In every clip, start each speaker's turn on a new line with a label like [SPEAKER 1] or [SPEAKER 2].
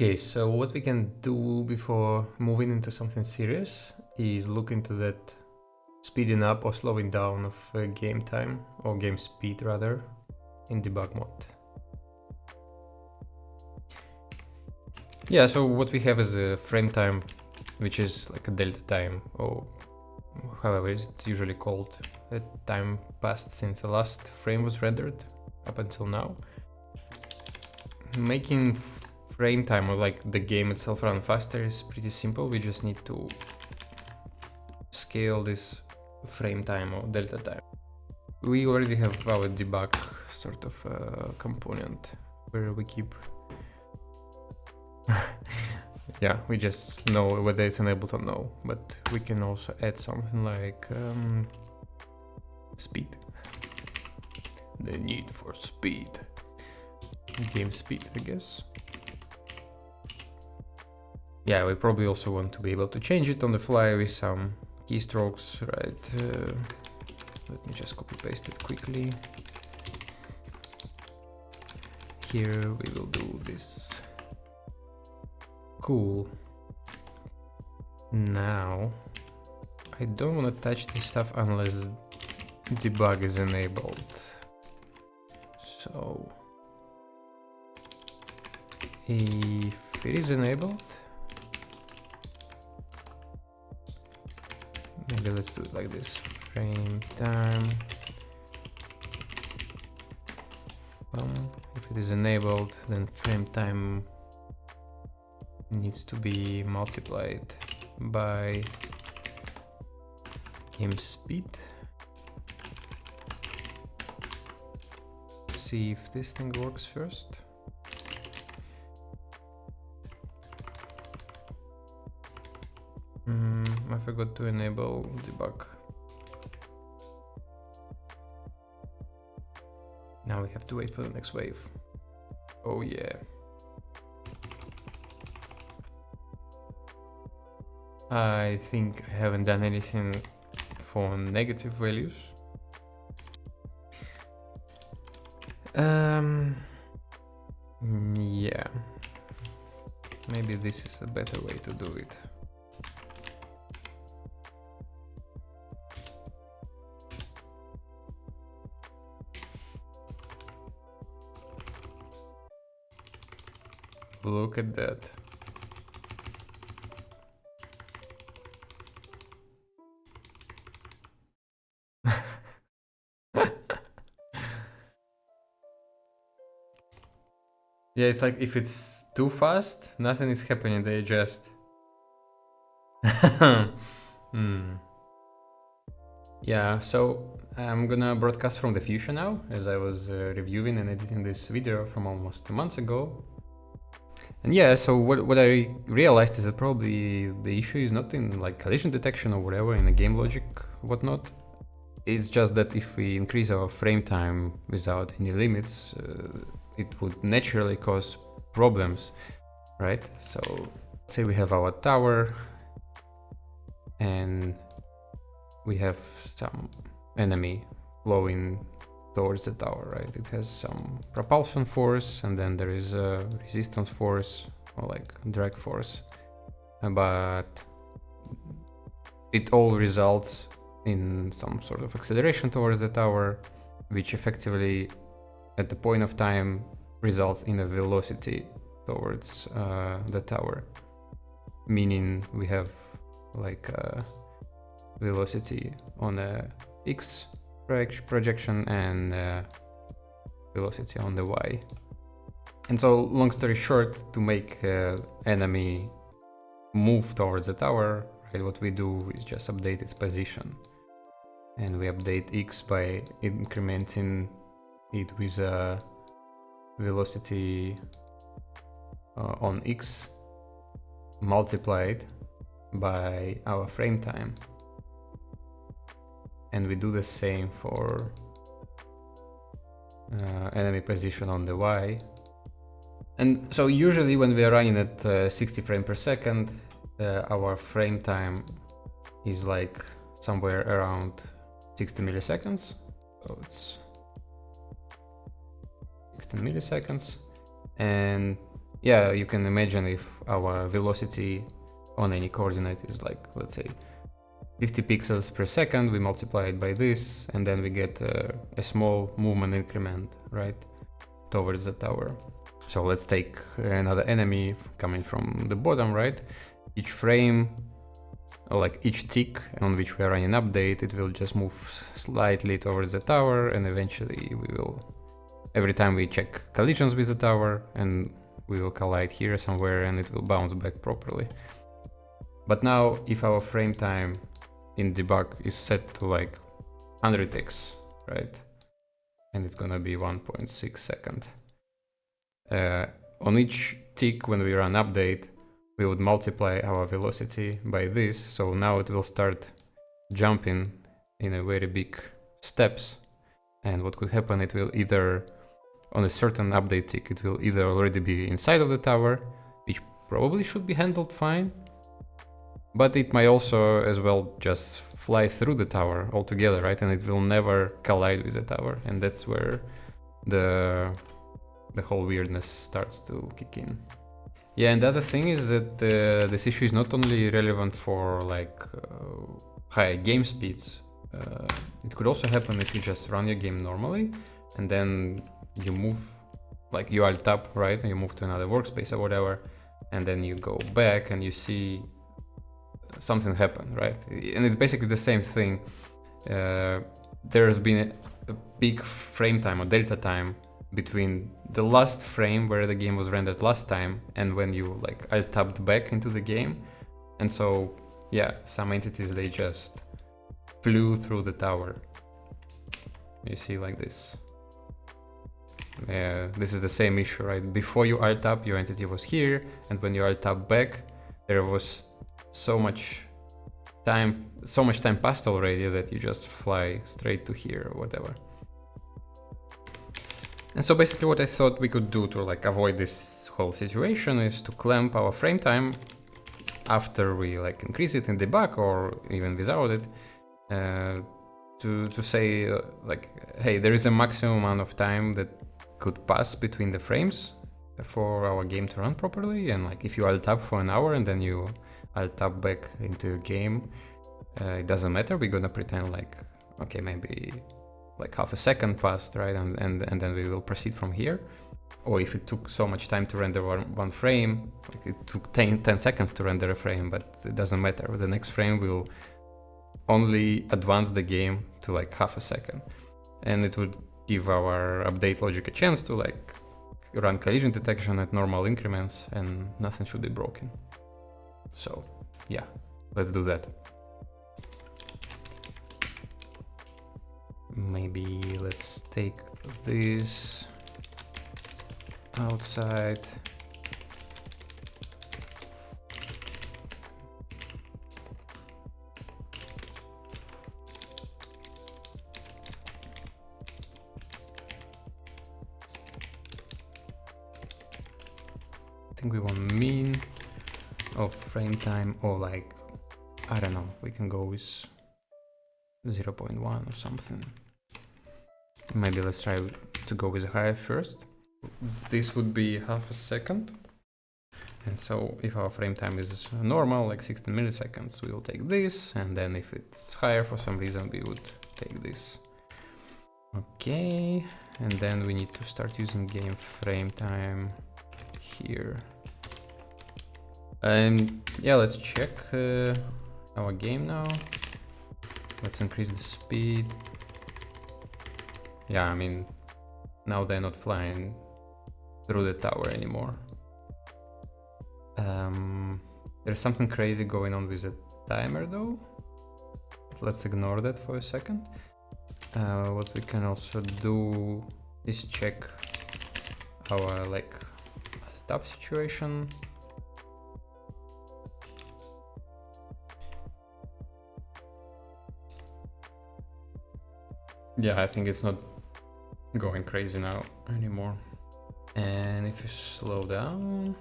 [SPEAKER 1] Okay, so what we can do before moving into something serious is look into that speeding up or slowing down of game time, or game speed rather, in debug mode. Yeah, so what we have is a frame time, which is like a delta time, or however it's usually called, a time passed since the last frame was rendered up until now. Making frame time, or like the game itself, run faster is pretty simple. We just need to scale this frame time or delta time. We already have our debug sort of component where we keep yeah, we just know whether it's enabled or no, but we can also add something like speed. The need for speed. Game speed, I guess. Yeah, we probably also want to be able to change it on the fly with some keystrokes, right? Let me just copy paste it quickly. Here we will do this. Cool. Now, I don't want to touch this stuff unless debug is enabled. So, if it is enabled, maybe let's do it like this. Frame time. If it is enabled, then frame time needs to be multiplied by game speed. See if this thing works first. I forgot to enable debug. Now we have to wait for the next wave. Oh yeah. I think I haven't done anything for negative values. Yeah. Maybe this is a better way to do it. Look at that. Yeah, it's like if it's too fast, nothing is happening, they adjust. Yeah, so I'm gonna broadcast from the future now, as I was reviewing and editing this video from almost 2 months ago. And yeah, so what I realized is that probably the issue is not in like collision detection or whatever in the game logic, whatnot. It's just that if we increase our frame time without any limits, it would naturally cause problems, right? So say we have our tower and we have some enemy flowing towards the tower, right? It has some propulsion force and then there is a resistance force or like drag force, but it all results in some sort of acceleration towards the tower, which effectively at the point of time results in a velocity towards the tower, meaning we have like a velocity on a x projection and velocity on the y. And so long story short, to make enemy move towards the tower, right, what we do is just update its position, and we update x by incrementing it with a velocity on x multiplied by our frame time. And we do the same for enemy position on the y. And so usually when we are running at 60 frames per second, our frame time is like somewhere around 60 milliseconds. So it's 16 milliseconds. And yeah, you can imagine if our velocity on any coordinate is like, let's say 50 pixels per second, we multiply it by this, and then we get a small movement increment, right, towards the tower. So let's take another enemy coming from the bottom, right? Each frame, or like each tick on which we are running update, it will just move slightly towards the tower, and eventually we will, every time we check collisions with the tower, and we will collide here somewhere and it will bounce back properly. But now if our frame time in debug is set to like 100x, right? And it's gonna be 1.6 second. On each tick when we run update, we would multiply our velocity by this. So now it will start jumping in a very big steps. And what could happen, it will either, on a certain update tick, it will either already be inside of the tower, which probably should be handled fine, but it might also as well just fly through the tower altogether, right? And it will never collide with the tower. And that's where the whole weirdness starts to kick in. Yeah, and the other thing is that this issue is not only relevant for like high game speeds. It could also happen if you just run your game normally and then you move, like you alt tab, right? And you move to another workspace or whatever, and then you go back and you see something happen, right? And it's basically the same thing. There's been a big frame time or delta time between the last frame where the game was rendered last time and when you like alt tabbed back into the game. And so yeah, some entities, they just flew through the tower. You see, like this. This is the same issue, right? Before you alt tab, your entity was here, and when you alt tab back, there was so much time passed already that you just fly straight to here or whatever. And so basically what I thought we could do to like avoid this whole situation is to clamp our frame time after we like increase it in debug or even without it, to say like, hey, there is a maximum amount of time that could pass between the frames for our game to run properly. And like if you alt tab for an hour and then you alt tab back into your game, it doesn't matter. We're gonna pretend like, okay, maybe like half a second passed, right? And then we will proceed from here. Or if it took so much time to render one frame, like it took 10 seconds to render a frame, but it doesn't matter. The next frame will only advance the game to like half a second. And it would give our update logic a chance to like run collision detection at normal increments and nothing should be broken. So yeah, let's do that. Maybe let's take this outside. I think we want mean of frame time, or like, I don't know, we can go with 0.1 or something. Maybe let's try to go with a higher first. This would be half a second. And so if our frame time is normal, like 16 milliseconds, we will take this. And then if it's higher for some reason, we would take this. Okay. And then we need to start using game frame time here. And yeah, let's check our game now. Let's increase the speed. Yeah, I mean, now they're not flying through the tower anymore. There's something crazy going on with the timer though. Let's ignore that for a second. What we can also do is check our like tab situation. Yeah, I think it's not going crazy now anymore. And if you slow down,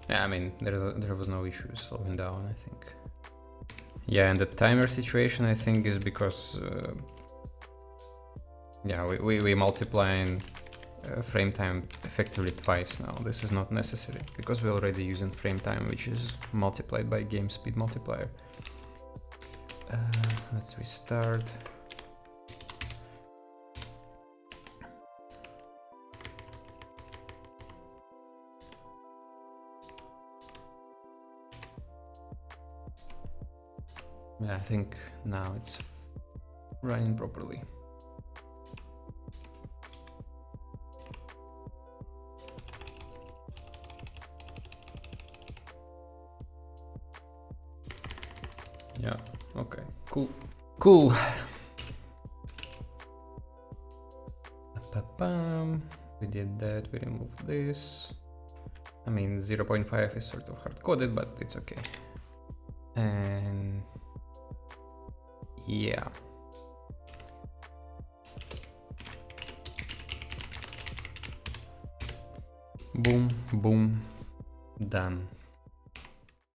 [SPEAKER 1] yeah, I mean, there was no issue slowing down, I think. Yeah, and the timer situation, I think, is because yeah, we multiplying frameTime effectively twice now. This is not necessary because we're already using frameTime, which is multiplied by game speed multiplier. Let's restart. Yeah, I think now it's running properly. Yeah, okay, cool. Cool. We did that, we removed this. I mean, 0.5 is sort of hard-coded, but it's okay. And yeah. Boom, boom, done.